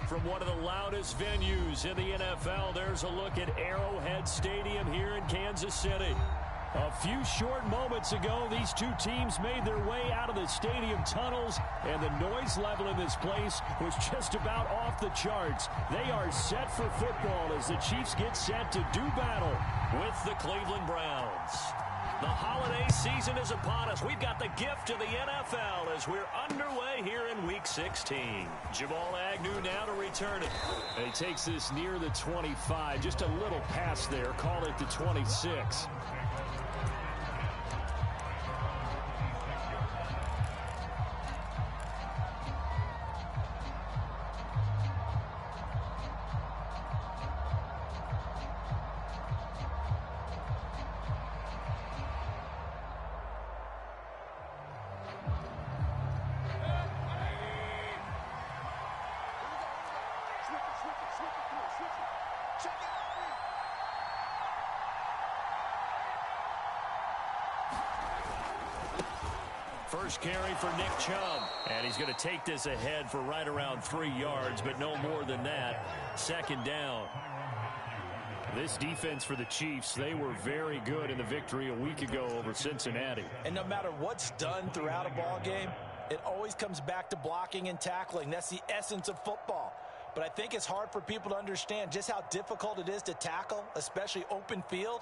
from one of the loudest venues in the NFL. There's a look at Arrowhead Stadium here in Kansas City. A few short moments ago, these two teams made their way out of the stadium tunnels, and the noise level in this place was just about off the charts. They are set for football as the Chiefs get set to do battle with the Cleveland Browns. The holiday season is upon us. We've got the gift of the NFL as we're underway here in Week 16. Jamal Agnew now to return it. And he takes this near the 25. Just a little pass there. Call it the 26. First carry for Nick Chubb. And he's going to take this ahead for right around 3 yards, but no more than that. Second down. This defense for the Chiefs, they were very good in the victory a week ago over Cincinnati. And no matter what's done throughout a ball game, it always comes back to blocking and tackling. That's the essence of football. But I think it's hard for people to understand just how difficult it is to tackle, especially open field.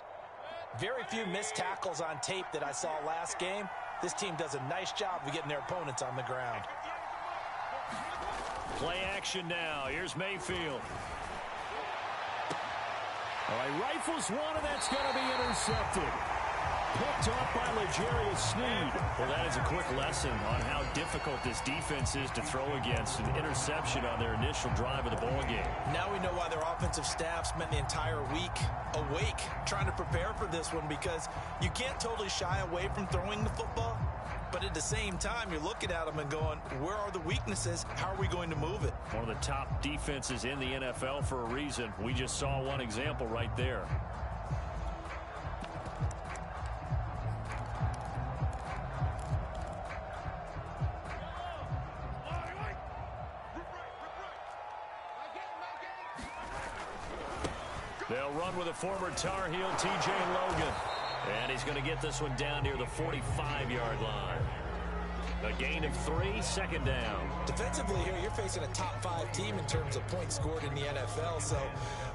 Very few missed tackles on tape that I saw last game. This team does a nice job of getting their opponents on the ground. Play action now. Here's Mayfield. All right, rifles one, and that's going to be intercepted. Picked up by L'Jarius Sneed. Well, that is a quick lesson on how difficult this defense is to throw against. An interception on their initial drive of the ball game. Now we know why their offensive staff spent the entire week awake trying to prepare for this one, because you can't totally shy away from throwing the football. But at the same time, you're looking at them and going, where are the weaknesses? How are we going to move it? One of the top defenses in the NFL for a reason. We just saw one example right there. They'll run with a former Tar Heel, T.J. Logan. And he's going to get this one down near the 45-yard line. A gain of 3, second down. Defensively here, you're facing a top-5 team in terms of points scored in the NFL. So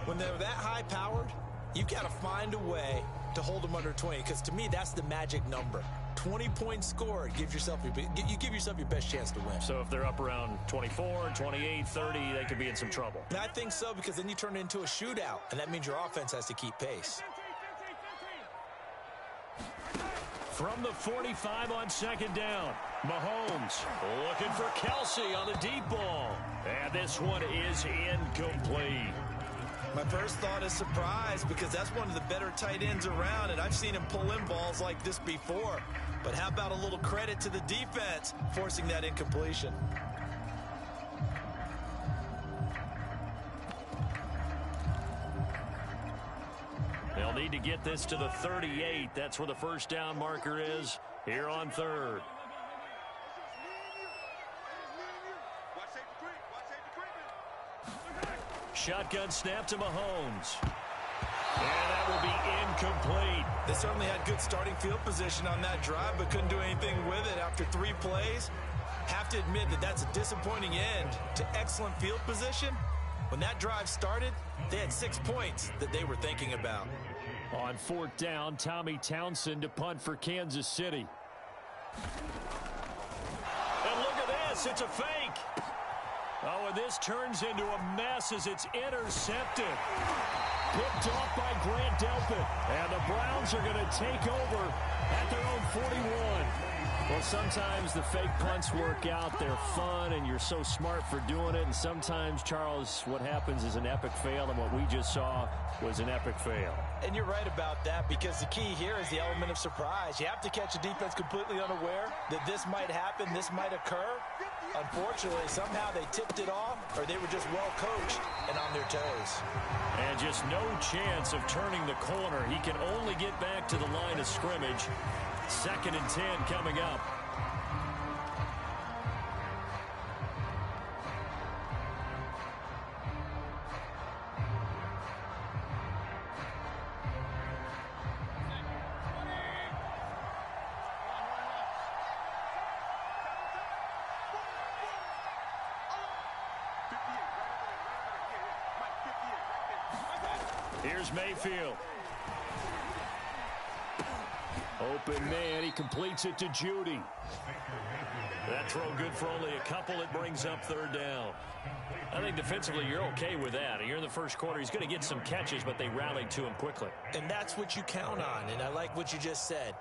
when they're that high-powered, you've got to find a way to hold them under 20. Because to me, that's the magic number. 20 points scored, you give yourself your best chance to win. So if they're up around 24, 28, 30, they could be in some trouble. And I think so, because then you turn it into a shootout, and that means your offense has to keep pace. From the 45 on second down, Mahomes looking for Kelsey on the deep ball. And this one is incomplete. My first thought is surprise, because that's one of the better tight ends around, and I've seen him pull in balls like this before. But how about a little credit to the defense forcing that incompletion? They'll need to get this to the 38. That's where the first down marker is here on third. Shotgun snap to Mahomes. And that will be incomplete. They certainly had good starting field position on that drive, but couldn't do anything with it after 3 plays. Have to admit that that's a disappointing end to excellent field position. When that drive started, they had 6 points that they were thinking about. On fourth down, Tommy Townsend to punt for Kansas City. And look at this, it's a fake. Oh, and this turns into a mess as it's intercepted. Picked off by Grant Delpit. And the Browns are going to take over at their own 41. Well, sometimes the fake punts work out. They're fun, and you're so smart for doing it. And sometimes, Charles, what happens is an epic fail, and what we just saw was an epic fail. And you're right about that, because the key here is the element of surprise. You have to catch a defense completely unaware that this might happen, this might occur. Unfortunately, somehow they tipped it off, or they were just well coached and on their toes. And just no chance of turning the corner. He can only get back to the line of scrimmage. 2nd and 10 coming up. Here's Mayfield. Open man, he completes it to Judy. That throw good for only a couple. It brings up third down. I think defensively you're okay with that. You're in the first quarter. He's going to get some catches, but they rallied to him quickly. And that's what you count on, and I like what you just said.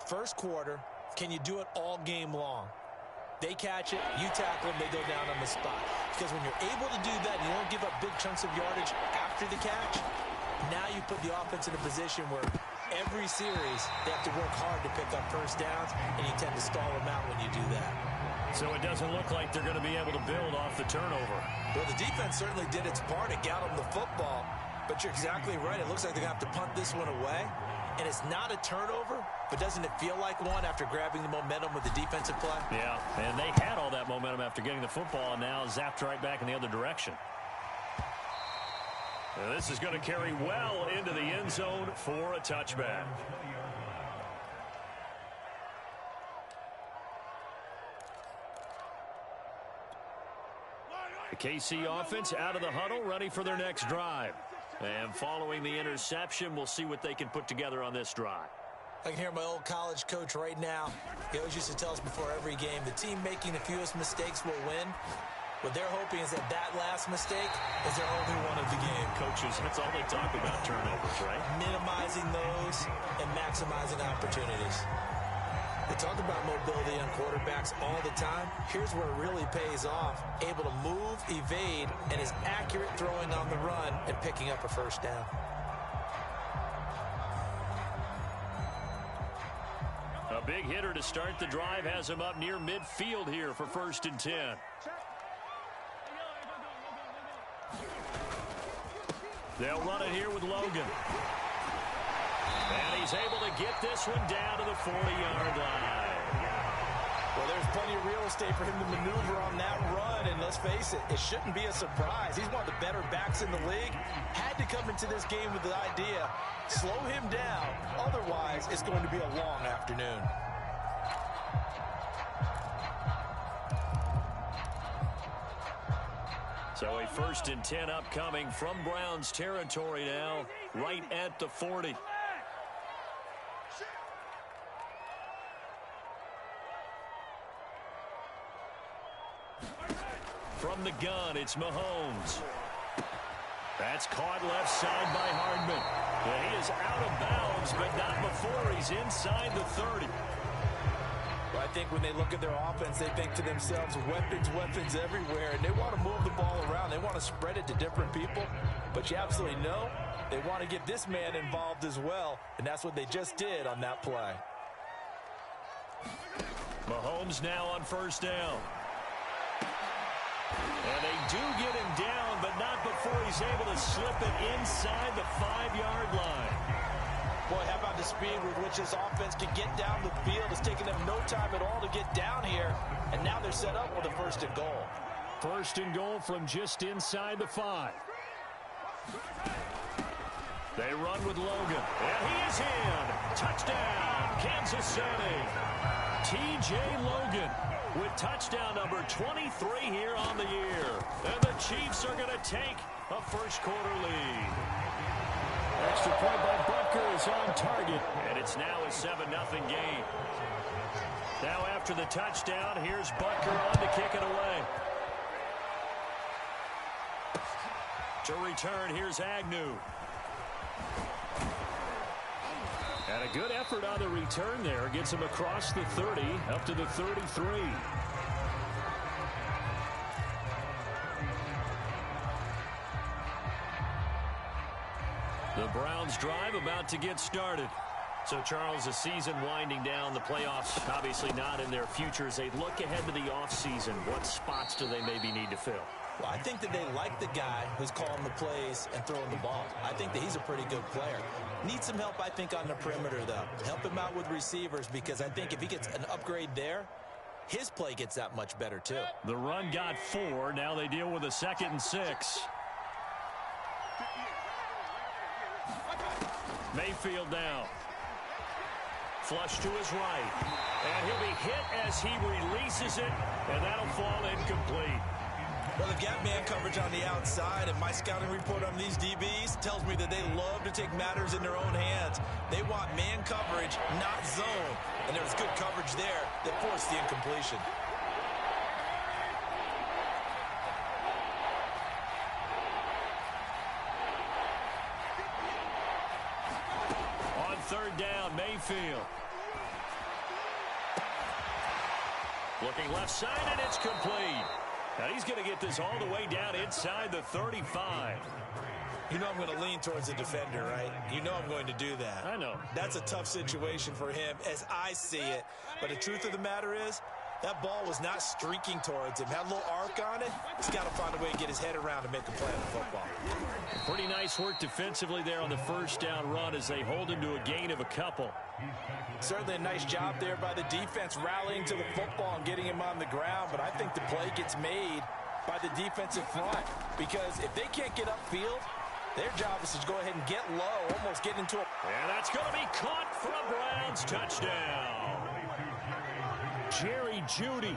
First quarter, can you do it all game long? They catch it, you tackle them, they go down on the spot. Because when you're able to do that, you don't give up big chunks of yardage after the catch, now you put the offense in a position where every series they have to work hard to pick up first downs, and you tend to stall them out when you do that. So it doesn't look like they're going to be able to build off the turnover. Well, the defense certainly did its part to get them the football, but you're exactly right. It looks like they're going to have to punt this one away, and it's not a turnover, but doesn't it feel like one after grabbing the momentum with the defensive play? Yeah, and they had all that momentum after getting the football, and now zapped right back in the other direction. And this is going to carry well into the end zone for a touchback. The KC offense out of the huddle, ready for their next drive. And following the interception, we'll see what they can put together on this drive. I can hear my old college coach right now. He always used to tell us before every game, the team making the fewest mistakes will win. What they're hoping is that that last mistake is their only one of the game. Coaches, that's all they talk about, turnovers, right? Minimizing those and maximizing opportunities. They talk about mobility on quarterbacks all the time. Here's where it really pays off. Able to move, evade, and is accurate throwing on the run and picking up a first down. A big hitter to start the drive has him up near midfield here for 1st and 10. They'll run it here with Logan. And he's able to get this one down to the 40-yard line. Well, there's plenty of real estate for him to maneuver on that run, and let's face it, it shouldn't be a surprise. He's one of the better backs in the league. Had to come into this game with the idea, slow him down, otherwise it's going to be a long afternoon. So a 1st and 10 upcoming from Browns territory now, right at the 40. From the gun, it's Mahomes. That's caught left side by Hardman. Yeah, he is out of bounds, but not before he's inside the 30. Well, I think when they look at their offense, they think to themselves, weapons, weapons everywhere, and they want to move the ball around. They want to spread it to different people, but you absolutely know they want to get this man involved as well, and that's what they just did on that play. Mahomes now on 1st down. And they do get him down, but not before he's able to slip it inside the 5-yard line. Boy, how about the speed with which this offense can get down the field? It's taken them no time at all to get down here, and now they're set up with a 1st and goal. 1st and goal from just inside the 5. They run with Logan, and he is in. Touchdown, Kansas City. T.J. Logan with touchdown number 23 here on the year. And the Chiefs are going to take a first quarter lead. Extra point by Butker is on target. And it's now a 7-0 game. Now after the touchdown, here's Butker on to kick it away. To return, here's Agnew. And a good effort on the return there. Gets him across the 30, up to the 33. The Browns drive about to get started. So, Charles, the season winding down, the playoffs obviously not in their future. As they look ahead to the offseason, what spots do they maybe need to fill? Well, I think that they like the guy who's calling the plays and throwing the ball. I think that he's a pretty good player. Needs some help, I think, on the perimeter, though. Help him out with receivers, because I think if he gets an upgrade there, his play gets that much better, too. The run got 4. Now they deal with a 2nd and 6. Mayfield now. Flush to his right. And he'll be hit as he releases it, and that'll fall incomplete. Well, the gap man coverage on the outside, and my scouting report on these DBs tells me that they love to take matters in their own hands. They want man coverage, not zone. And there was good coverage there that forced the incompletion. On third down, Mayfield. Looking left side, and it's complete. Now he's going to get this all the way down inside the 35. You know I'm going to lean towards the defender, right? You know I'm going to do that. I know. That's a tough situation for him as I see it. But the truth of the matter is, that ball was not streaking towards him. Had a little arc on it. He's got to find a way to get his head around and make a play on the football. Pretty nice work defensively there on the first down run as they hold him to a gain of a couple. Certainly a nice job there by the defense rallying to the football and getting him on the ground. But I think the play gets made by the defensive front because if they can't get upfield, their job is to go ahead and get low, almost get into a... And that's going to be caught for a Browns touchdown. Jerry Jeudy,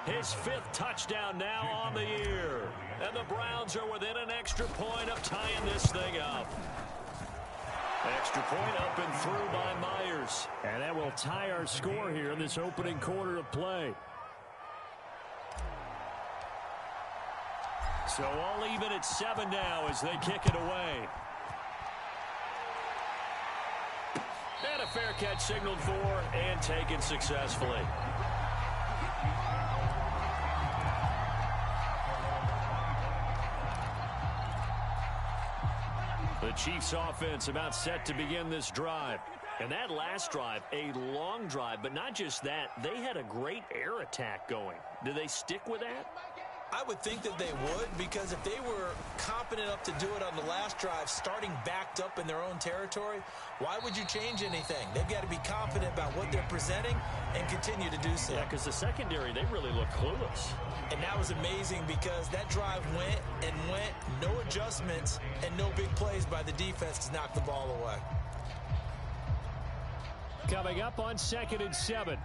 his 5th touchdown now on the year. And the Browns are within an extra point of tying this thing up. Extra point up and through by Myers. And that will tie our score here in this opening quarter of play. So all even at 7 now as they kick it away. And a fair catch signaled for and taken successfully. The Chiefs offense about set to begin this drive. And that last drive, a long drive, but not just that. They had a great air attack going. Do they stick with that? I would think that they would, because if they were competent enough to do it on the last drive, starting backed up in their own territory, why would you change anything? They've got to be confident about what they're presenting and continue to do so. Yeah, because the secondary, they really look clueless. And that was amazing because that drive went and went, no adjustments, and no big plays by the defense to knock the ball away. Coming up on 2nd and 7.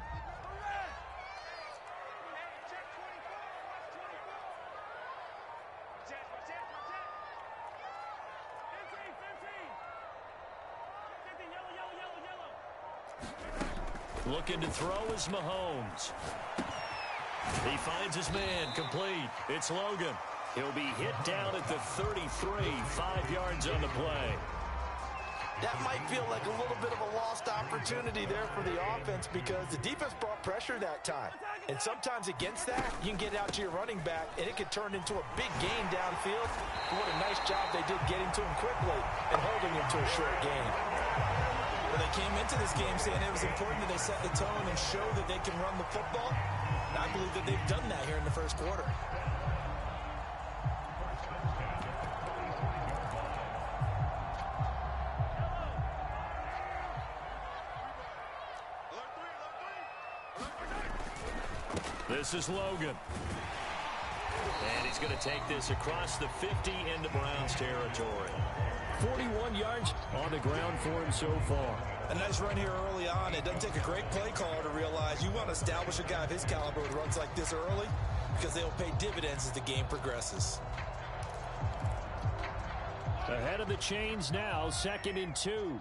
Looking to throw is Mahomes. He finds his man, complete. It's Logan. He'll be hit down at the 33, 5 yards on the play. That might feel like a little bit of a lost opportunity there for the offense because the defense brought pressure that time. And sometimes against that, you can get it out to your running back, and it could turn into a big gain downfield. But what a nice job they did getting to him quickly and holding him to a short gain. Well, they came into this game saying it was important that they set the tone and show that they can run the football. And I believe that they've done that here in the first quarter. This is Logan. And he's going to take this across the 50 into Browns territory. 41 yards on the ground for him so far. A nice run here early on. It doesn't take a great play caller to realize you want to establish a guy of his caliber who runs like this early because they'll pay dividends as the game progresses. Ahead of the chains now, 2nd and 2.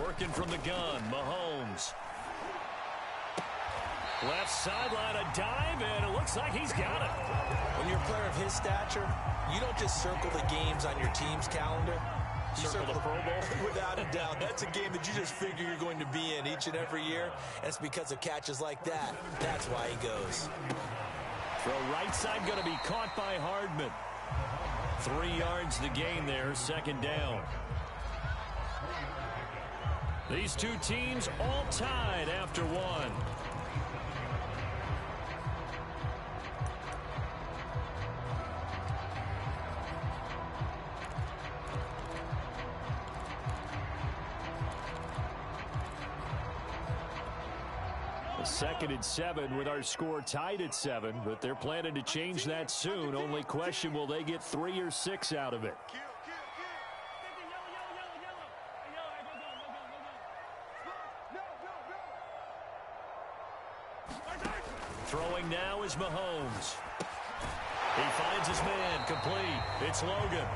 Working from the gun, Mahomes. Left sideline, a dive, and it looks like he's got it. When you're a player of his stature, you don't just circle the games on your team's calendar. You circle the Pro Bowl. Without a doubt. That's a game that you just figure you're going to be in each and every year, and it's because of catches like that. That's why he goes. Throw right side going to be caught by Hardman. 3 yards the gain there, 2nd down. These two teams all tied after one. A 2nd and 7 with our score tied at 7, but they're planning to change that soon. Only question, will they get 3 or 6 out of it? Throwing now is Mahomes. He finds his man, complete. It's Logan.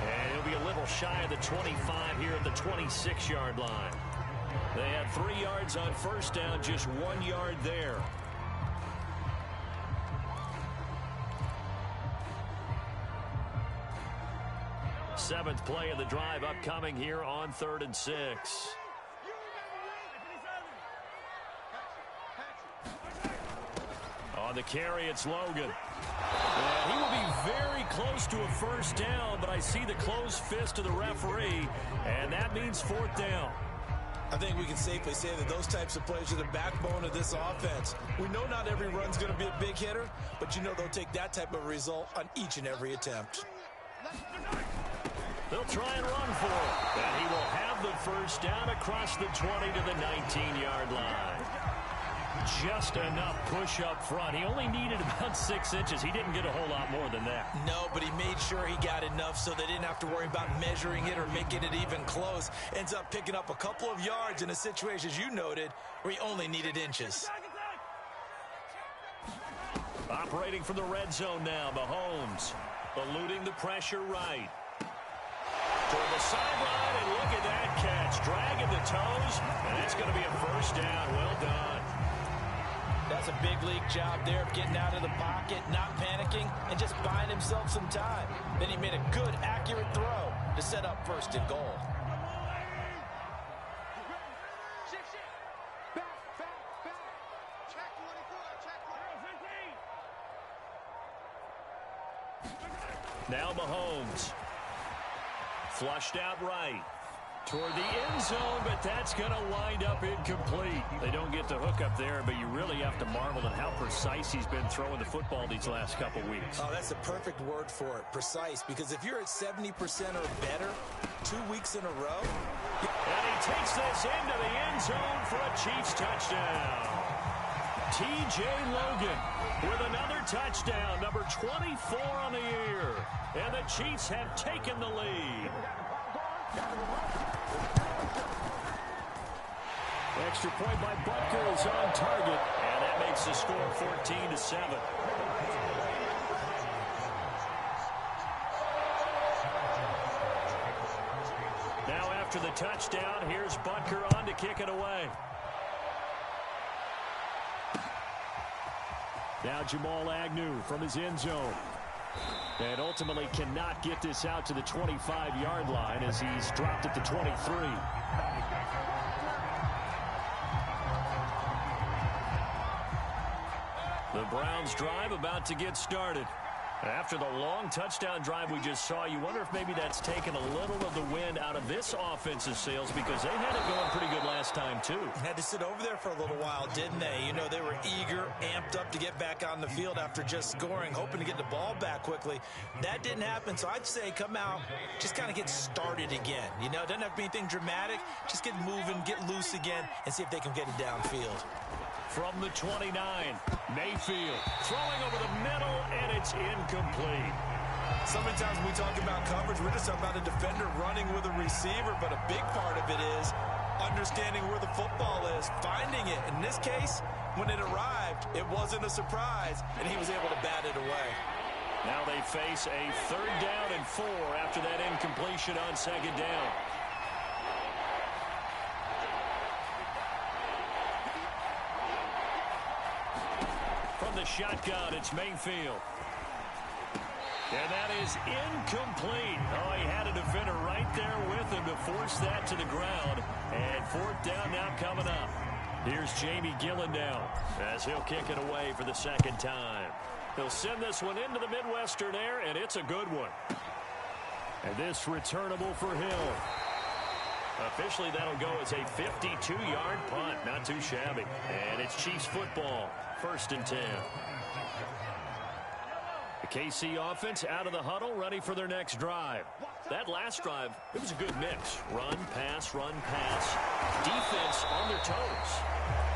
And he'll be a little shy of the 25 here at the 26-yard line. They had 3 yards on first down, just 1 yard there. Seventh play of the drive upcoming here on 3rd and 6. On the carry, it's Logan. And he will be very close to a first down, but I see the closed fist of the referee, and that means 4th down. I think we can safely say that those types of plays are the backbone of this offense. We know not every run's going to be a big hitter, but you know they'll take that type of result on each and every attempt. They'll try and run for it. And he will have the first down across the 20 to the 19-yard line. Just enough push up front. He only needed about 6 inches. He didn't get a whole lot more than that. No, but he made sure he got enough so they didn't have to worry about measuring it or making it even close. Ends up picking up a couple of yards in a situation, as you noted, where he only needed inches. Operating from the red zone now, Mahomes. Eluding the pressure right. Toward the sideline, and look at that catch. Dragging the toes, and that's going to be a first down. Well done. That's a big league job there of getting out of the pocket, not panicking, and just buying himself some time. Then he made a good, accurate throw to set up 1st and goal. Now Mahomes. Flushed out right. Toward the end zone, but that's going to wind up incomplete. They don't get the hook up there, but you really have to marvel at how precise he's been throwing the football these last couple weeks. Oh, that's the perfect word for it, precise, because if you're at 70% or better 2 weeks in a row. And he takes this into the end zone for a Chiefs touchdown. T.J. Logan with another touchdown, number 24 on the year. And the Chiefs have taken the lead. Extra point by Butker is on target, and that makes the score 14-7. Now after the touchdown, here's Butker on to kick it away. Now Jamal Agnew from his end zone. And ultimately cannot get this out to the 25-yard line as he's dropped at the 23. The Browns drive about to get started. After the long touchdown drive we just saw, you wonder if maybe that's taken a little of the wind out of this offensive sails, because they had it going pretty good last time, too. Had to sit over there for a little while, didn't they? You know, they were eager, amped up to get back on the field after just scoring, hoping to get the ball back quickly. That didn't happen, so I'd say come out, just kind of get started again. You know, it doesn't have to be anything dramatic. Just get moving, get loose again, and see if they can get it downfield. From the 29, Mayfield throwing over the middle, and it's incomplete. So many times when we talk about coverage, we're just talking about a defender running with a receiver, but a big part of it is understanding where the football is, finding it. In this case, when it arrived, it wasn't a surprise, and he was able to bat it away. Now they face a 3rd down and 4 after that incompletion on 2nd down. From the shotgun, it's Mayfield. And that is incomplete. Oh, he had a defender right there with him to force that to the ground. And 4th down now coming up. Here's Jamie Gillen now as he'll kick it away for the 2nd time. He'll send this one into the Midwestern air, and it's a good one. And this returnable for Hill. Officially, that'll go as a 52-yard punt. Not too shabby. And it's Chiefs football. 1st and 10. The KC offense out of the huddle, ready for their next drive. That last drive, it was a good mix. Run, pass, defense on their toes.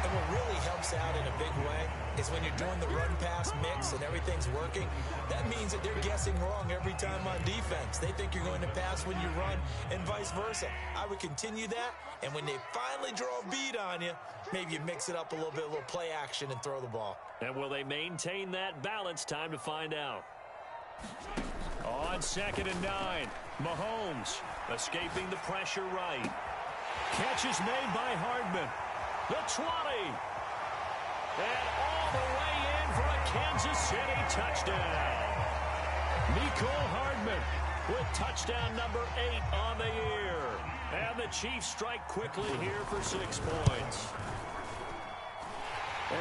And what really helps out in a big way is when you're doing the run-pass mix and everything's working, that means that they're guessing wrong every time on defense. They think you're going to pass when you run and vice versa. I would continue that, and when they finally draw a beat on you, maybe you mix it up a little bit, a little play action, and throw the ball. And will they maintain that balance? Time to find out. On 2nd and 9, Mahomes escaping the pressure right. Catch is made by Hardman. The 20. And all the way in for a Kansas City touchdown. Mecole Hardman with touchdown number 8 on the year. And the Chiefs strike quickly here for 6 points.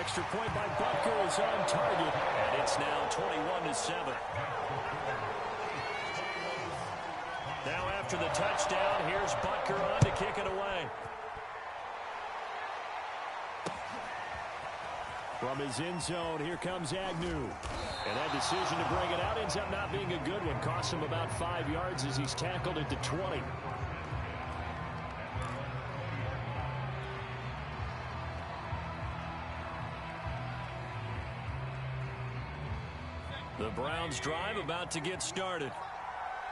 Extra point by Butker is on target. And it's now 21-7. Now after the touchdown, here's Butker on to kick it away. From his end zone, here comes Agnew. And that decision to bring it out ends up not being a good one. Costs him about 5 yards as he's tackled at the 20. The Browns drive about to get started.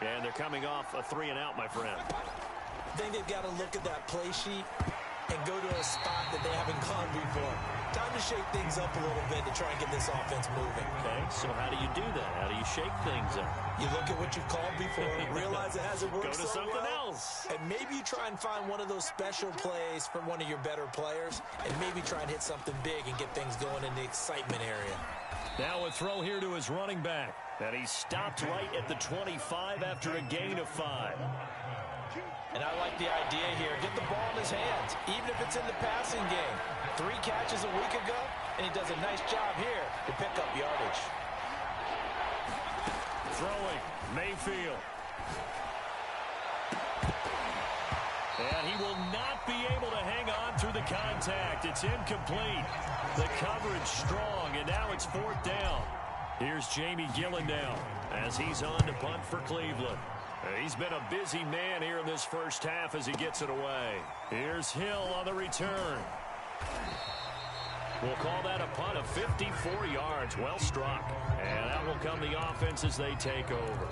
And they're coming off a 3-and-out, my friend. I think they've got to look at that play sheet and go to a spot that they haven't gone before. Time to shake things up a little bit to try and get this offense moving. Okay, so how do you do that? How do you shake things up? You look at what you've called before, realize it hasn't worked so well. Go to something else. And maybe you try and find one of those special plays from one of your better players, and maybe try and hit something big and get things going in the excitement area. Now a throw here to his running back. And he stopped right at the 25 after a gain of 5. And I like the idea here. Get the ball in his hands, even if it's in the passing game. 3 catches a week ago, and he does a nice job here to pick up yardage. Throwing, Mayfield. And he will not be able to hang on through the contact. It's incomplete. The coverage strong, and now it's 4th down. Here's Jamie Gillen as he's on to punt for Cleveland. He's been a busy man here in this first half as he gets it away. Here's Hill on the return. We'll call that a punt of 54 yards. Well struck. And that will come the offense as they take over.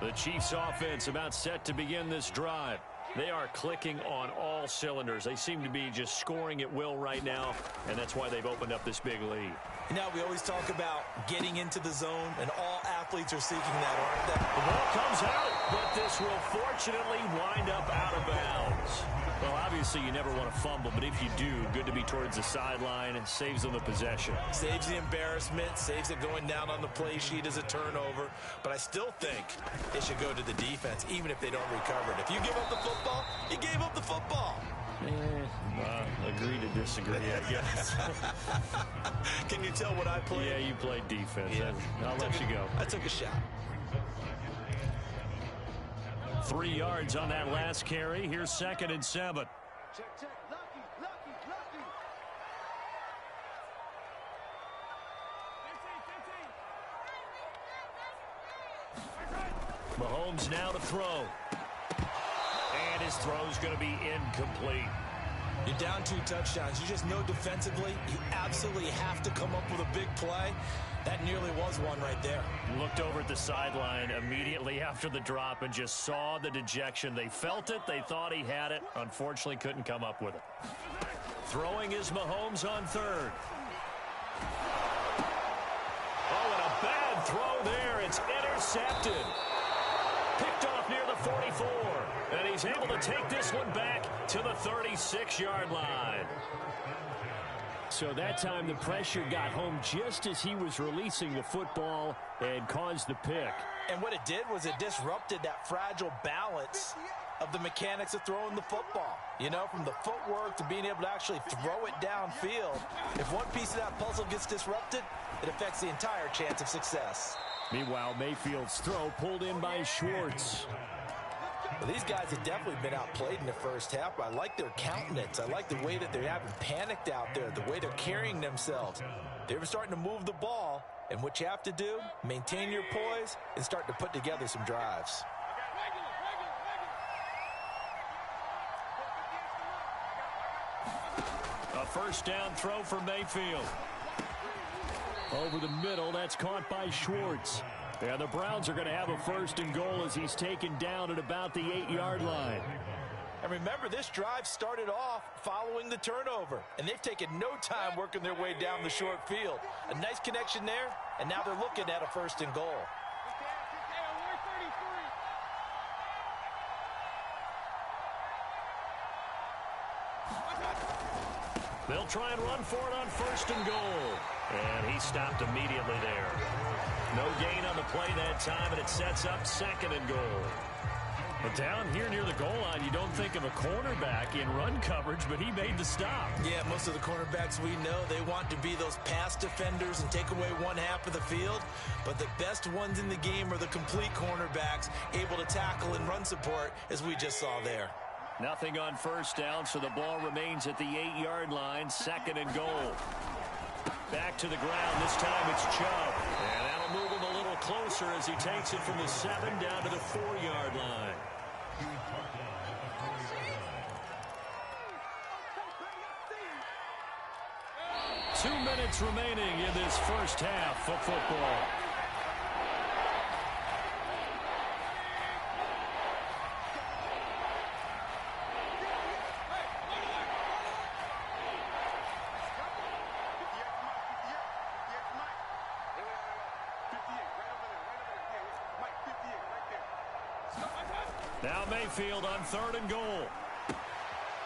The Chiefs offense about set to begin this drive. They are clicking on all cylinders. They seem to be just scoring at will right now, and that's why they've opened up this big lead. Now, we always talk about getting into the zone, and all athletes are seeking that, aren't they? The ball comes out, but this will fortunately wind up out of bounds. Well, obviously, you never want to fumble, but if you do, good to be towards the sideline and saves them the possession. Saves the embarrassment, saves it going down on the play sheet as a turnover. But I still think it should go to the defense, even if they don't recover it. If you give up the football, you gave up the football. Agree to disagree, I guess. Can you tell what I played? Yeah, you played defense. Yeah. I'll let you go. I took a shot. 3 yards on that last carry. Here's 2nd and 7. Check. Lucky. Mahomes now to throw. And his throw's going to be incomplete. You're down 2 touchdowns. You just know defensively you absolutely have to come up with a big play. That nearly was one right there. Looked over at the sideline immediately after the drop and just saw the dejection. They felt it. They thought he had it. Unfortunately, couldn't come up with it. Throwing is Mahomes on 3rd. Oh, and a bad throw there. It's intercepted. Picked off near the 44. And he's able to take this one back to the 36-yard line. So that time the pressure got home just as he was releasing the football and caused the pick. And what it did was it disrupted that fragile balance of the mechanics of throwing the football. You know, from the footwork to being able to actually throw it downfield. If one piece of that puzzle gets disrupted, it affects the entire chance of success. Meanwhile, Mayfield's throw pulled in by Schwartz. Well, these guys have definitely been outplayed in the first half. I like their countenance. I like the way that they haven't panicked out there, the way they're carrying themselves. They're starting to move the ball, and what you have to do, maintain your poise and start to put together some drives. A first down throw for Mayfield. Over the middle, that's caught by Schwartz. Yeah, the Browns are going to have a first and goal as he's taken down at about the 8-yard line. And remember, this drive started off following the turnover, and they've taken no time working their way down the short field. A nice connection there, and now they're looking at a first and goal. They'll try and run for it on first and goal. And he stopped immediately there. No gain on the play that time, and it sets up second and goal. But down here near the goal line, you don't think of a cornerback in run coverage, but he made the stop. Yeah, most of the cornerbacks we know, they want to be those pass defenders and take away one half of the field. But the best ones in the game are the complete cornerbacks, able to tackle and run support, as we just saw there. Nothing on first down, so the ball remains at the 8-yard line, second and goal. Back to the ground. This time it's Chubb. And that'll move him a little closer as he takes it from the 7 down to the 4-yard line. Two minutes remaining in this first half of football. Now Mayfield on third and goal.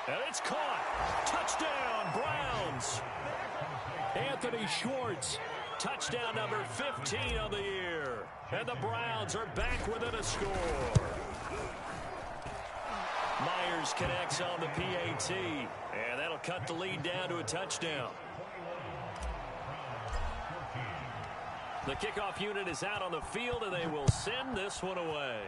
And it's caught. Touchdown, Browns. Anthony Schwartz. Touchdown number 15 on the year. And the Browns are back within a score. Myers connects on the PAT. And that'll cut the lead down to a touchdown. The kickoff unit is out on the field, and they will send this one away.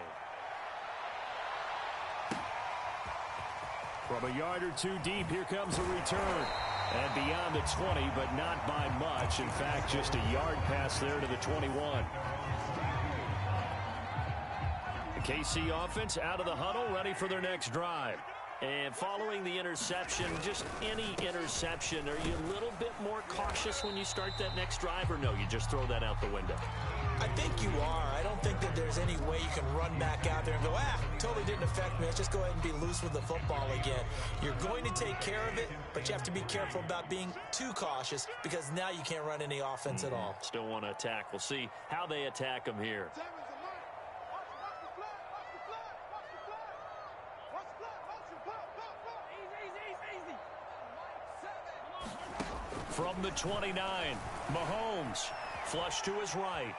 From a yard or two deep, here comes a return. And beyond the 20, but not by much. In fact, just a yard pass there to the 21. The KC offense out of the huddle, ready for their next drive. And following the interception, just any interception, are you a little bit more cautious when you start that next drive, or no, you just throw that out the window? I think you are. I don't think that there's any way you can run back out there and go, totally didn't affect me. Let's just go ahead and be loose with the football again. You're going to take care of it, but you have to be careful about being too cautious because now you can't run any offense at all. Still want to attack. We'll see how they attack them here. From the 29, Mahomes. Flush to his right.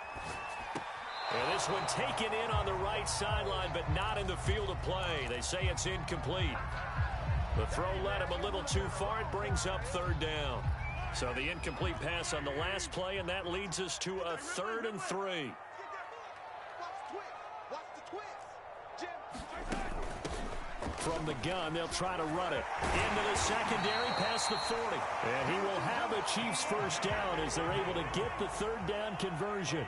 And this one taken in on the right sideline, but not in the field of play. They say it's incomplete. The throw led him a little too far. It brings up third down. So the incomplete pass on the last play, and that leads us to a 3rd and 3. From the gun, they'll try to run it. Into the secondary, past the 40. And he will have a Chiefs first down as they're able to get the 3rd down conversion.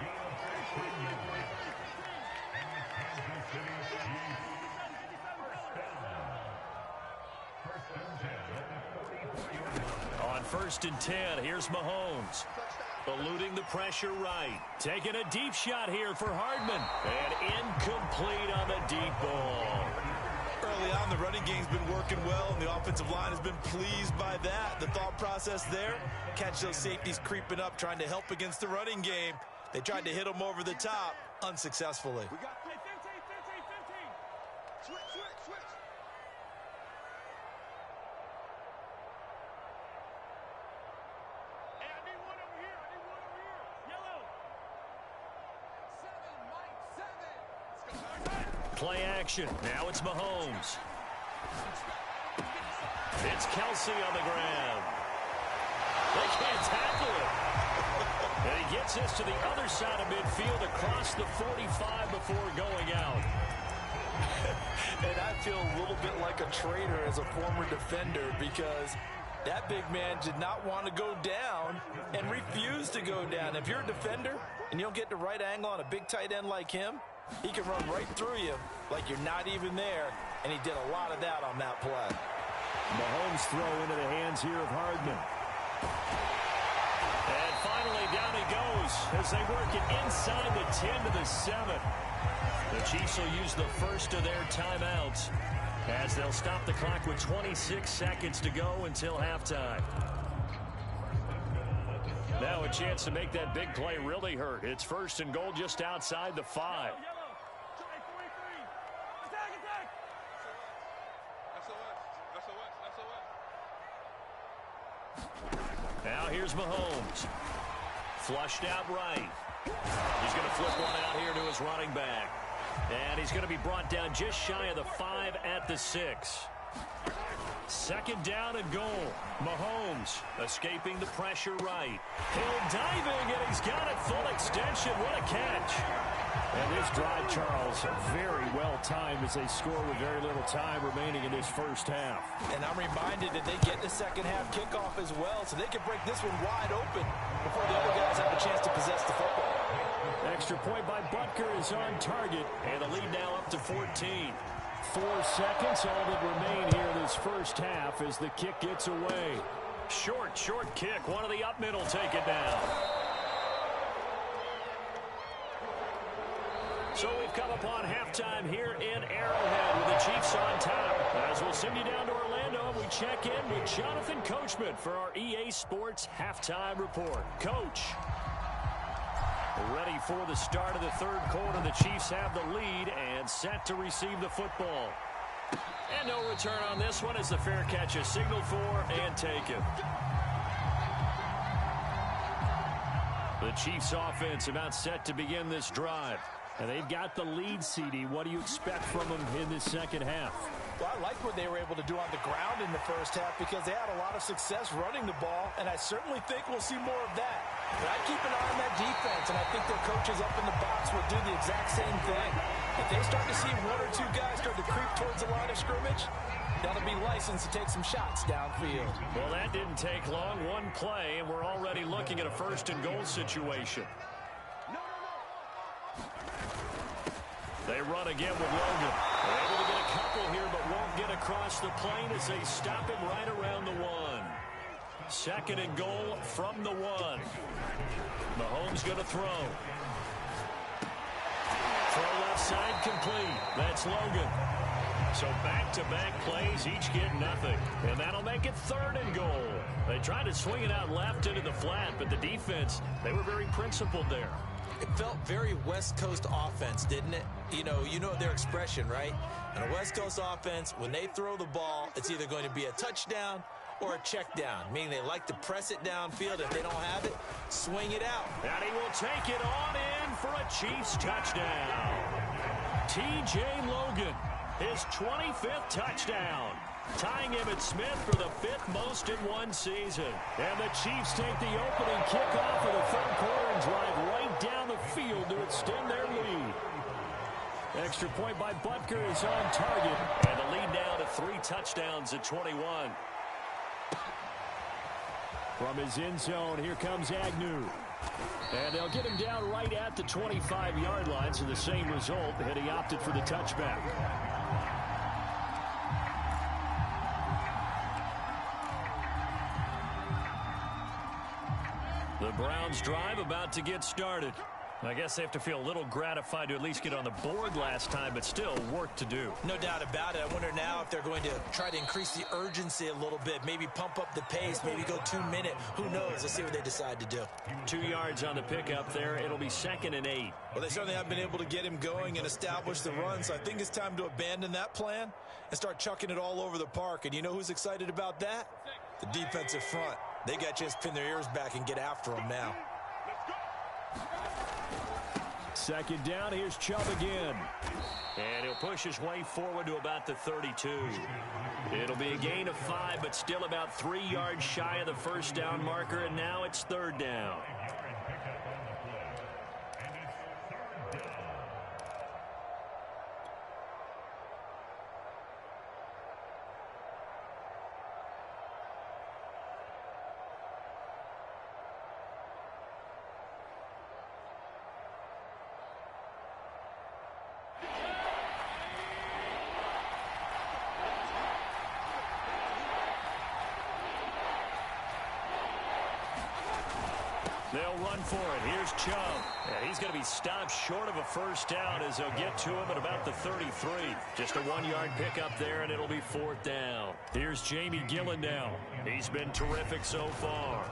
On 1st and 10, here's Mahomes. Eluding the pressure right. Taking a deep shot here for Hardman. And incomplete on the deep ball. Early on, the running game's been working well, and the offensive line has been pleased by that. The thought process there, catch those safeties creeping up, trying to help against the running game. They tried to hit them over the top, unsuccessfully. We got 15. Switch. Hey, I need one over here. Yellow. 7, Mike, 7. Play action. Now it's Mahomes. It's Kelsey on the ground. They can't tackle it. And he gets us to the other side of midfield across the 45 before going out. And I feel a little bit like a traitor as a former defender because that big man did not want to go down and refused to go down. If you're a defender and you don't get the right angle on a big tight end like him, he can run right through you like you're not even there, and he did a lot of that on that play. Mahomes throw into the hands here of Hardman. And finally, down he goes as they work it inside the 10 to the 7. The Chiefs will use the first of their timeouts as they'll stop the clock with 26 seconds to go until halftime. Now a chance to make that big play really hurt. It's first and goal just outside the 5. Now here's Mahomes. Flushed out right. He's going to flip one out here to his running back. And he's going to be brought down just shy of the 5 at the 6. Second down and goal. Mahomes escaping the pressure right. Hill diving, and he's got it full extension. What a catch. And this drive, Charles, very well timed as they score with very little time remaining in this first half. And I'm reminded that they get the second half kickoff as well, so they can break this one wide open before the other guys have a chance to possess the football. Extra point by Butker is on target, and the lead now up to 14. 4 seconds, all that remain here in this first half as the kick gets away. Short kick. One of the up middle take it down. So we've come upon halftime here in Arrowhead with the Chiefs on top. As we'll send you down to Orlando, we check in with Jonathan Coachman for our EA Sports Halftime Report. Coach. Ready for the start of the third quarter. The Chiefs have the lead and set to receive the football. And no return on this one as the fair catch is signaled for and taken. The Chiefs offense about set to begin this drive. And they've got the lead, CD. What do you expect from them in this second half? Well, I like what they were able to do on the ground in the first half because they had a lot of success running the ball, and I certainly think we'll see more of that. But I keep an eye on that defense, and I think their coaches up in the box will do the exact same thing. If they start to see 1 or 2 guys start to creep towards the line of scrimmage, that'll be licensed to take some shots downfield. Well, that didn't take long. One play, and we're already looking at a first and goal situation. They run again with Logan. They're able to get a couple here, but won't get across the plane as they stop him right around the 1. Second and goal from the 1. Mahomes going to throw. Throw left side complete. That's Logan. So back-to-back plays, each get nothing. And that'll make it third and goal. They tried to swing it out left into the flat, but the defense, they were very principled there. It felt very West Coast offense, didn't it? You know their expression, right? In a West Coast offense, when they throw the ball, it's either going to be a touchdown or a check down, meaning they like to press it downfield. If they don't have it, swing it out. And he will take it on in for a Chiefs touchdown. T.J. Logan, his 25th touchdown. Tying Emmitt Smith for the 5th most in one season. And the Chiefs take the opening kickoff of the third quarter and drive right down the field to extend their lead. Extra point by Butker is on target. And the lead now to 3 touchdowns at 21. From his end zone, here comes Agnew. And they'll get him down right at the 25-yard line, so the same result, and he opted for the touchback. The Browns drive about to get started. I guess they have to feel a little gratified to at least get on the board last time, but still work to do. No doubt about it. I wonder now if they're going to try to increase the urgency a little bit, maybe pump up the pace, maybe go 2-minute. Who knows? Let's see what they decide to do. 2 yards on the pickup there. It'll be 2nd and 8. Well, they certainly haven't been able to get him going and establish the run, so I think it's time to abandon that plan and start chucking it all over the park. And you know who's excited about that? The defensive front. They got a chance to pin their ears back and get after him now. Second down, here's Chubb again. And he'll push his way forward to about the 32. It'll be a gain of 5, but still about 3 yards shy of the first down marker, and now it's 3rd down. They'll run for it. Here's Chubb. And he's going to be stopped short of a first down as they'll get to him at about the 33. Just a 1-yard pickup there, and it'll be 4th down. Here's Jamie Gillen now. He's been terrific so far.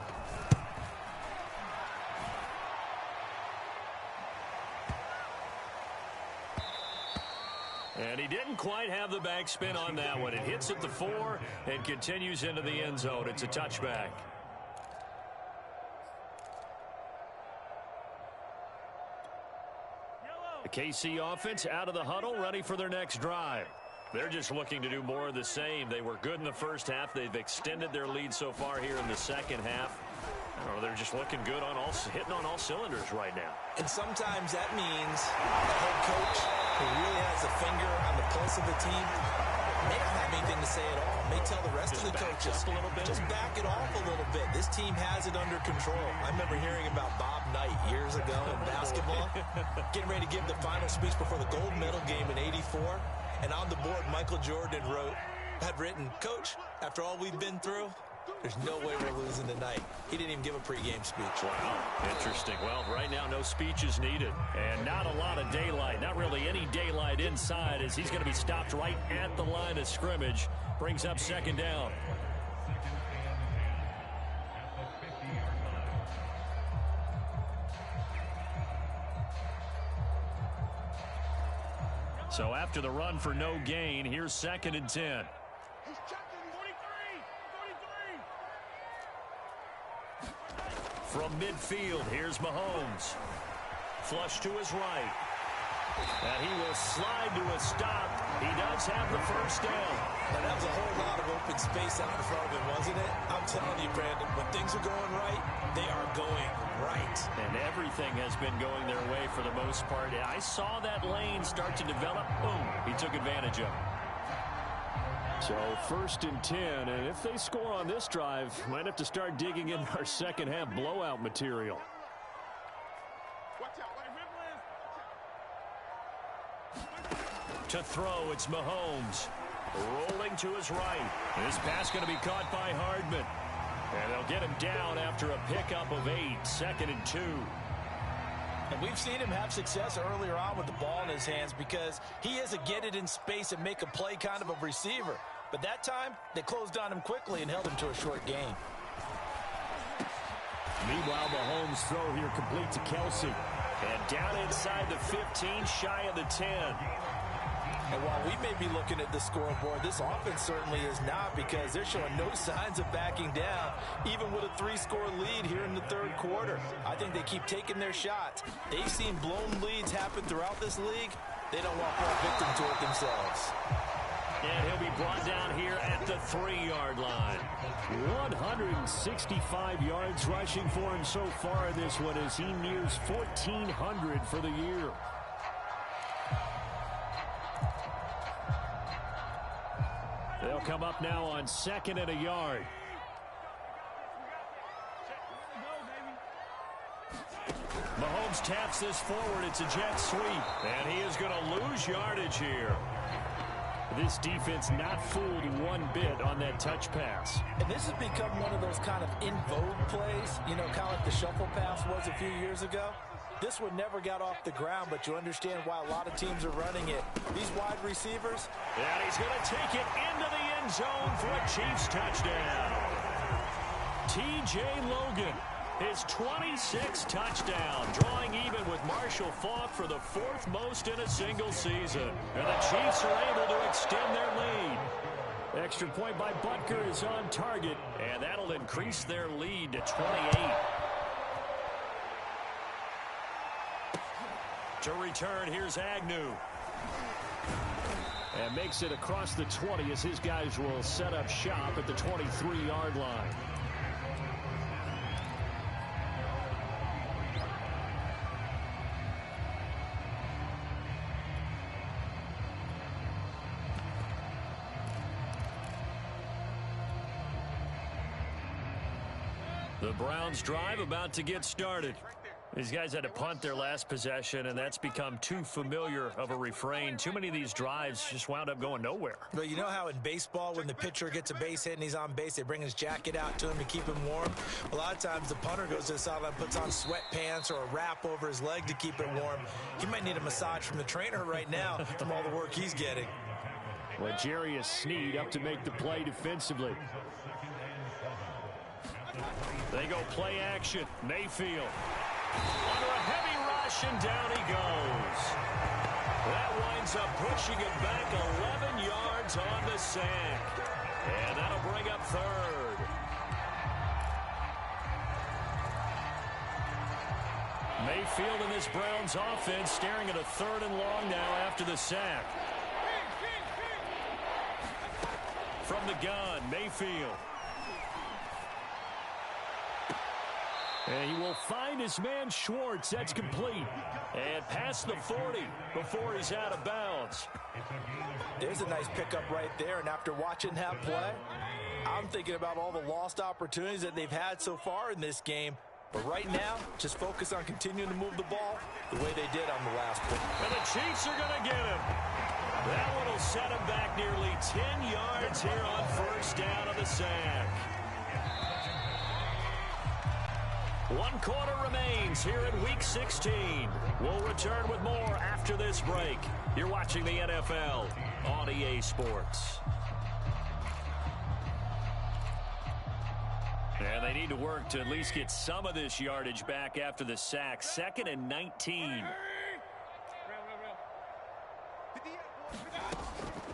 And he didn't quite have the backspin on that one. It hits at the 4 and continues into the end zone. It's a touchback. The KC offense out of the huddle, ready for their next drive. They're just looking to do more of the same. They were good in the first half. They've extended their lead so far here in the second half. I don't know, they're just looking good on hitting on all cylinders right now. And sometimes that means the head coach who really has a finger on the pulse of the team may not have anything to say at all. May tell the rest of the coaches, just back it off a little bit. This team has it under control. I remember hearing about Bob Knight years ago in basketball, getting ready to give the final speech before the gold medal game in '84. And on the board, Michael Jordan had written, "Coach, after all we've been through, there's no way we're losing tonight." He didn't even give a pregame speech. Wow, interesting. Well, right now, no speech is needed. And not a lot of daylight. Not really any daylight inside as he's going to be stopped right at the line of scrimmage. Brings up 2nd down. So after the run for no gain, here's 2nd and 10. He's checking 43. From midfield, here's Mahomes. Flush to his right. And he will slide to a stop. He does have the first down. And that was a whole lot of open space out in front of him, wasn't it? I'm telling you, Brandon, when things are going right, they are going right. And everything has been going their way for the most part. I saw that lane start to develop. Boom, he took advantage of it. So 1st and 10, and if they score on this drive, might have to start digging in our second half blowout material. Watch out. Let him To throw, it's Mahomes. Rolling to his right. This pass going to be caught by Hardman. And they'll get him down after a pickup of 8, 2nd and 2. And we've seen him have success earlier on with the ball in his hands because he is a get it in space and make a play kind of a receiver. But that time, they closed on him quickly and held him to a short gain. Meanwhile, Mahomes' throw here complete to Kelsey. And down inside the 15, shy of the 10. And while we may be looking at the scoreboard, this offense certainly is not because they're showing no signs of backing down, even with a 3-score lead here in the 3rd quarter. I think they keep taking their shots. They've seen blown leads happen throughout this league. They don't want to fall victim to it themselves. And he'll be brought down here at the 3-yard line. 165 yards rushing for him so far in this one as he nears 1,400 for the year. They'll come up now on 2nd and a yard. Mahomes taps this forward. It's a jet sweep. And he is going to lose yardage here. This defense not fooled one bit on that touch pass. And this has become one of those kind of in vogue plays, you know, kind of like the shuffle pass was a few years ago. This one never got off the ground, but you understand why a lot of teams are running it. These wide receivers. And he's going to take it into the end zone for a Chiefs touchdown. T.J. Logan, his 26th touchdown, drawing even with Marshall Faulk for the 4th most in a single season. And the Chiefs are able to extend their lead. Extra point by Butker is on target, and that'll increase their lead to 28. To return, here's Agnew. And makes it across the 20 as his guys will set up shop at the 23-yard line. The Browns drive about to get started. These guys had to punt their last possession, and that's become too familiar of a refrain. Too many of these drives just wound up going nowhere. But you know how in baseball, when the pitcher gets a base hit and he's on base, they bring his jacket out to him to keep him warm? A lot of times the punter goes to the sideline, puts on sweatpants or a wrap over his leg to keep it warm. He might need a massage from the trainer right now from all the work he's getting. L'Jarius Sneed up to make the play defensively. They go play action. Mayfield. Under a heavy rush, and down he goes. That winds up pushing him back 11 yards on the sack. And that'll bring up third. Mayfield in this Browns offense staring at a 3rd and long now after the sack. From the gun, Mayfield. And he will find his man Schwartz. That's complete. And past the 40 before he's out of bounds. There's a nice pickup right there. And after watching that play, I'm thinking about all the lost opportunities that they've had so far in this game. But right now, just focus on continuing to move the ball the way they did on the last play. And the Chiefs are going to get him. That one will set him back nearly 10 yards here on 1st down of the sack. 1 quarter remains here in Week 16. We'll return with more after this break. You're watching the NFL on EA Sports. And they need to work to at least get some of this yardage back after the sack. 2nd and 19.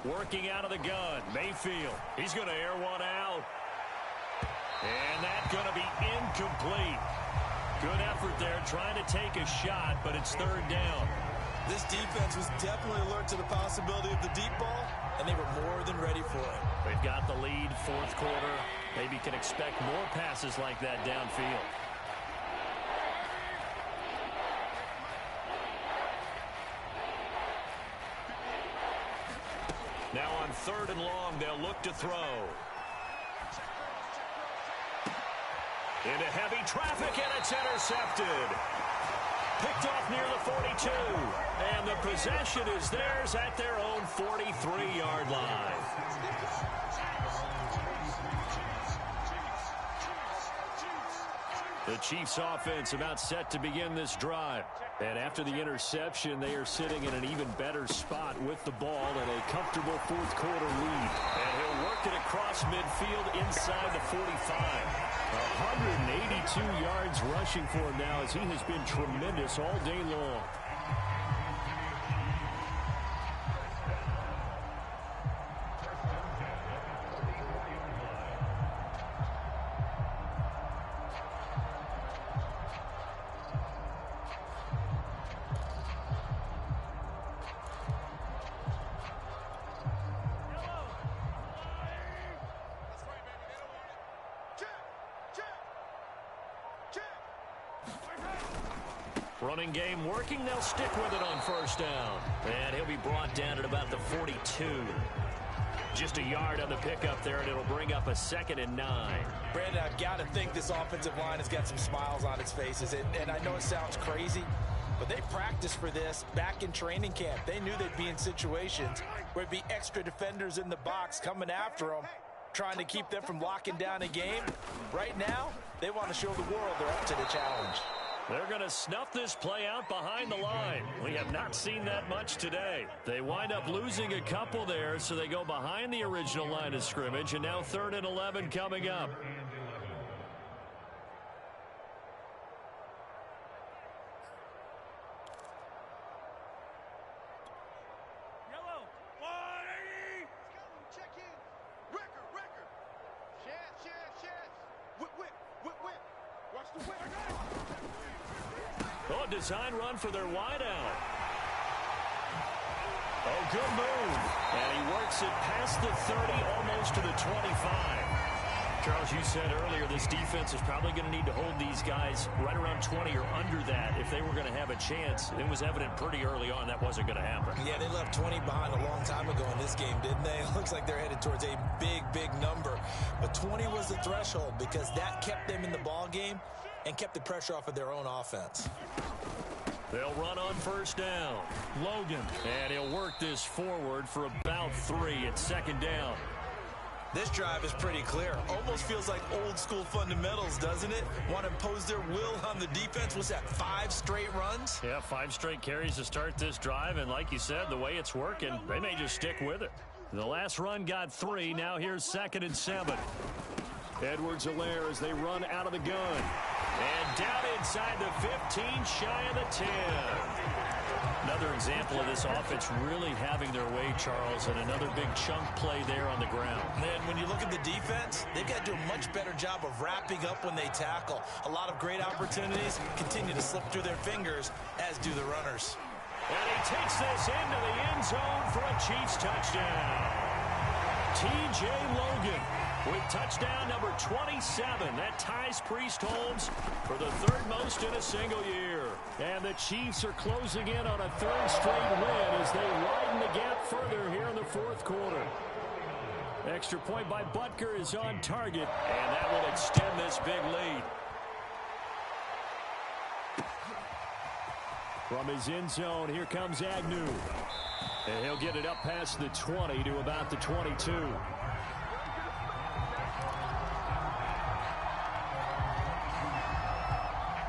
Working out of the gun. Mayfield. He's going to air one out. And that's going to be incomplete. Good effort there trying to take a shot, but it's 3rd down. This defense was definitely alert to the possibility of the deep ball, and they were more than ready for it. They've got the lead, 4th quarter. Maybe can expect more passes like that downfield. Now on 3rd and long, they'll look to throw. Into heavy traffic, and it's intercepted. Picked off near the 42. And the possession is theirs at their own 43-yard line. The Chiefs offense about set to begin this drive. And after the interception, they are sitting in an even better spot with the ball and a comfortable 4th quarter lead. And he'll work it across midfield inside the 45. 182 yards rushing for him now as he has been tremendous all day long. Running game working. They'll stick with it on 1st down. And he'll be brought down at about the 42. Just a yard on the pickup there, and it'll bring up a 2nd and 9. Brandon, I've got to think this offensive line has got some smiles on its faces. And I know it sounds crazy, but they practiced for this back in training camp. They knew they'd be in situations where it'd be extra defenders in the box coming after them, trying to keep them from locking down a game. Right now, they want to show the world they're up to the challenge. They're going to snuff this play out behind the line. We have not seen that much today. They wind up losing a couple there, so they go behind the original line of scrimmage, and now 3rd and 11 coming up. Yellow. 180. Check in. Record. Chance. Whip. Watch the whip. Oh, design run for their wideout. Oh, good move. And he works it past the 30, almost to the 25. Charles, you said earlier this defense is probably going to need to hold these guys right around 20 or under that if they were going to have a chance. It was evident pretty early on that wasn't going to happen. Yeah, they left 20 behind a long time ago in this game, didn't they? It looks like they're headed towards a big number. But 20 was the threshold because that kept them in the ball game. and kept the pressure off of their own offense. They'll run on first down. Logan, and he'll work this forward for about 3 at second down. This drive is pretty clear. Almost feels like old school fundamentals, doesn't it? Want to impose their will on the defense. What's that, 5 straight runs? Yeah, 5 straight carries to start this drive, and like you said, the way it's working, they may just stick with it. The last run got 3. Now here's 2nd and 7. Edwards-Helaire as they run out of the gun. And down inside the 15, shy of the 10. Another example of this offense really having their way, Charles, and another big chunk play there on the ground. And when you look at the defense, they've got to do a much better job of wrapping up when they tackle. A lot of great opportunities continue to slip through their fingers, as do the runners. And he takes this into the end zone for a Chiefs touchdown. T.J. Logan with touchdown number 27. That ties Priest Holmes for the 3rd most in a single year. And the Chiefs are closing in on a 3rd straight win as they widen the gap further here in the 4th quarter. Extra point by Butker is on target, and that will extend this big lead. From his end zone, here comes Agnew. And he'll get it up past the 20 to about the 22.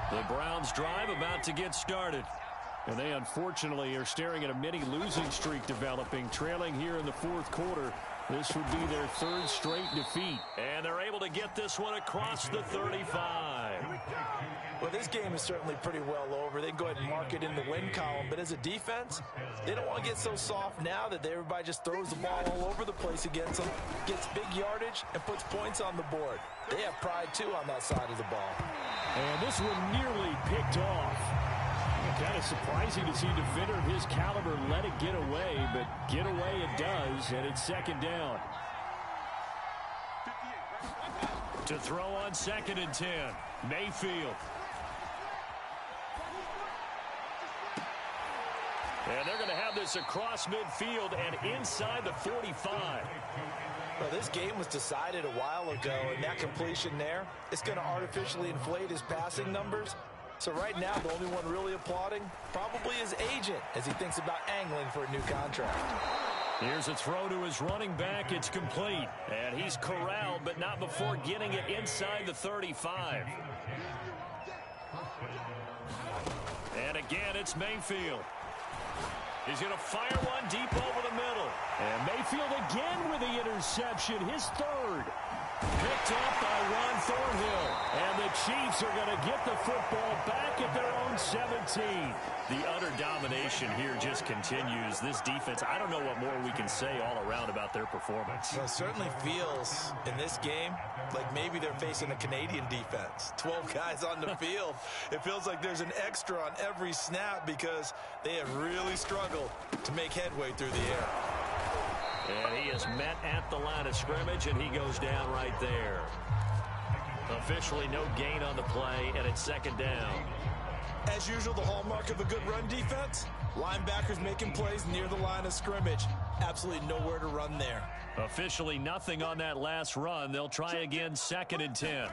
The Browns drive about to get started. And they unfortunately are staring at a mini losing streak developing, trailing here in the 4th quarter. This would be their 3rd straight defeat. And they're able to get this one across the 35. Well, this game is certainly pretty well over. They can go ahead and mark it in the win column. But as a defense, they don't want to get so soft now that everybody just throws the ball all over the place against them, gets big yardage, and puts points on the board. They have pride, too, on that side of the ball. And this one nearly picked off. Kind of surprising to see a defender of his caliber let it get away, but get away it does, and it's 2nd down. To throw on 2nd and 10, Mayfield. And they're going to have this across midfield and inside the 45. Well, this game was decided a while ago, and that completion there, it's going to artificially inflate his passing numbers. So right now, the only one really applauding probably his agent as he thinks about angling for a new contract. Here's a throw to his running back. It's complete. And he's corralled, but not before getting it inside the 35. And again, it's Mayfield. He's going to fire one deep over the middle. And Mayfield again with the interception, his 3rd. Picked off by Ron Thornhill. And the Chiefs are going to get the football back at their own 17. The utter domination here just continues. This defense, I don't know what more we can say all around about their performance. Well, it certainly feels in this game like maybe they're facing a Canadian defense. 12 guys on the field. It feels like there's an extra on every snap because they have really struggled to make headway through the air. And he is met at the line of scrimmage, and he goes down right there. Officially no gain on the play, and it's 2nd down. As usual, the hallmark of a good run defense, linebackers making plays near the line of scrimmage. Absolutely nowhere to run there. Officially nothing on that last run. They'll try again, 2nd and 10.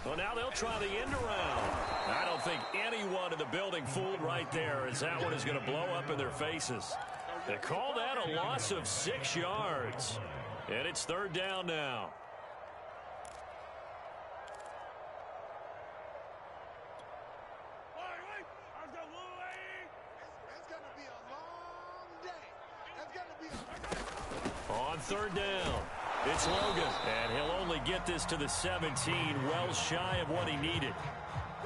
Well, now they'll try the end around. I don't think anyone in the building fooled right there, as that one is going to blow up in their faces. They call that a loss of 6 yards. And it's 3rd down now. On 3rd down, it's Logan. And he'll only get this to the 17, well shy of what he needed.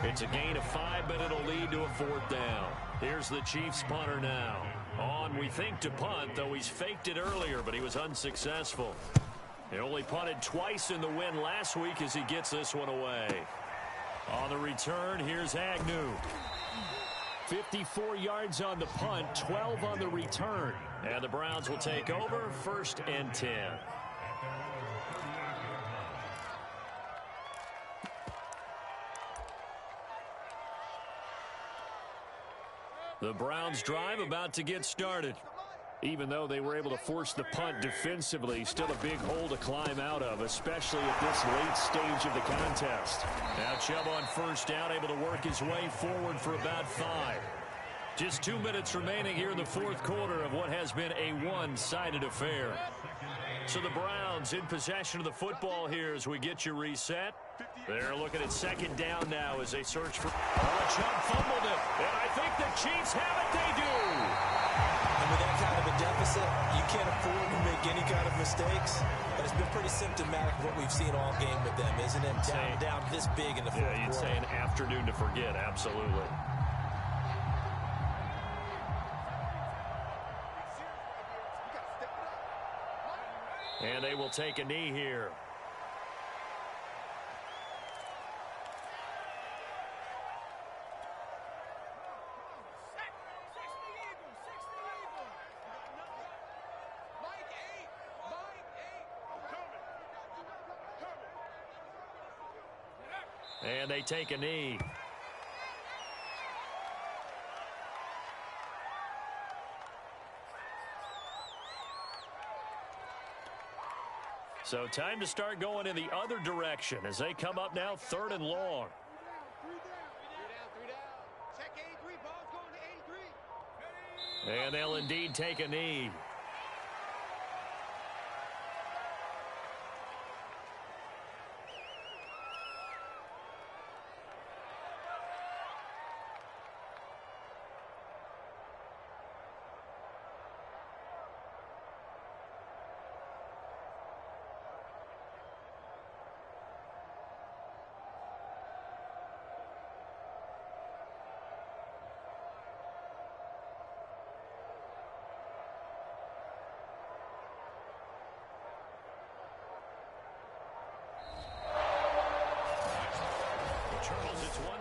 It's a gain of 5, but it'll lead to a 4th down. Here's the Chiefs punter now. On, we think, to punt, though he's faked it earlier, but he was unsuccessful. He only punted twice in the win last week as he gets this one away. On the return, here's Agnew. 54 yards on the punt, 12 on the return. And the Browns will take over, 1st and 10. The Browns drive about to get started. Even though they were able to force the punt defensively, still a big hole to climb out of, especially at this late stage of the contest. Now Chubb on first down, able to work his way forward for about 5. Just 2 minutes remaining here in the fourth quarter of what has been a one-sided affair. So the Browns in possession of the football here as we get you reset. They're looking at second down now as they search for... Oh, Chubb fumbled it, and I think the Chiefs have it. They do. And with that kind of a deficit, you can't afford to make any kind of mistakes. But it's been pretty symptomatic of what we've seen all game with them, isn't it? Down this big in the fourth quarter. Yeah, you'd say an afternoon to forget, absolutely. And they will take a knee here. And they take a knee. So time to start going in the other direction as they come up now 3rd and long. Check 83, ball's going to 83. And they'll indeed take a knee. Charles, it's 1